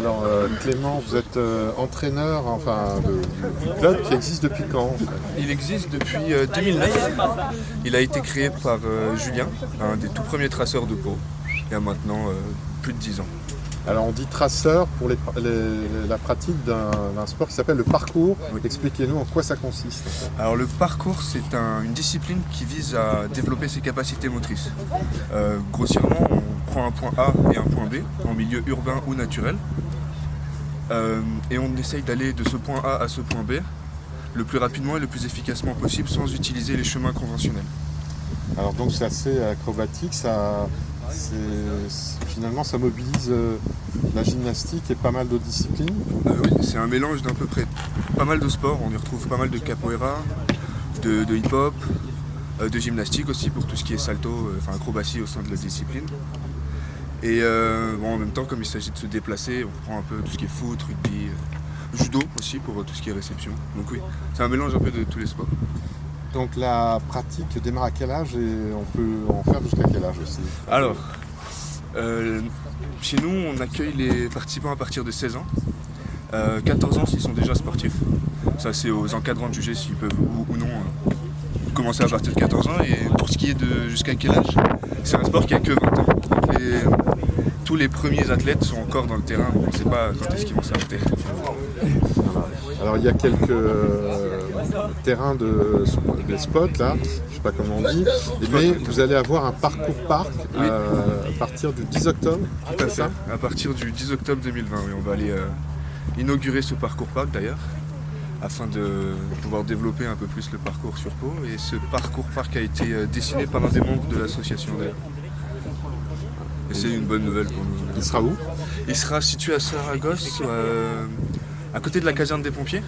Alors Clément, vous êtes entraîneur du club qui existe depuis quand en fait? Il existe depuis 2009. Il a été créé par Julien, un des tout premiers traceurs de Pau, il y a maintenant plus de 10 ans. Alors on dit traceur pour la pratique d'un sport qui s'appelle le parcours. Oui. Expliquez-nous en quoi ça consiste. En fait. Alors le parcours, c'est une discipline qui vise à développer ses capacités motrices. Grossièrement, on prend un point A et un point B, en milieu urbain ou naturel, et on essaye d'aller de ce point A à ce point B le plus rapidement et le plus efficacement possible sans utiliser les chemins conventionnels. Alors donc c'est assez acrobatique, finalement ça mobilise la gymnastique et pas mal d'autres disciplines. Oui, c'est un mélange d'à peu près pas mal de sports. On y retrouve pas mal de capoeira, de hip-hop, de gymnastique aussi pour tout ce qui est salto, acrobatie au sein de la discipline. Et en même temps, comme il s'agit de se déplacer, on reprend un peu tout ce qui est foot, rugby, judo aussi pour tout ce qui est réception. Donc oui, c'est un mélange un peu de tous les sports. Donc la pratique démarre à quel âge et on peut en faire jusqu'à quel âge aussi? Alors, chez nous, on accueille les participants à partir de 16 ans. 14 ans s'ils sont déjà sportifs. Ça, c'est aux encadrants de juger s'ils peuvent ou non commencer à partir de 14 ans. Et pour ce qui est de jusqu'à quel âge, c'est un sport qui a que 20 ans. Tous les premiers athlètes sont encore dans le terrain, on ne sait pas quand est-ce qu'ils vont s'arrêter. Alors il y a quelques terrains des spots là, je ne sais pas comment on dit, mais vous allez avoir un parcours parc Oui. À partir du 10 octobre. Tout à fait. À partir du 10 octobre 2020, oui, on va aller inaugurer ce parcours parc d'ailleurs, afin de pouvoir développer un peu plus le parcours sur Pau. Et ce parcours parc a été dessiné par un des membres de l'association d'ailleurs. Et c'est une bonne nouvelle pour nous. Il sera où? Il sera situé à Saragosse, à côté de la caserne des pompiers.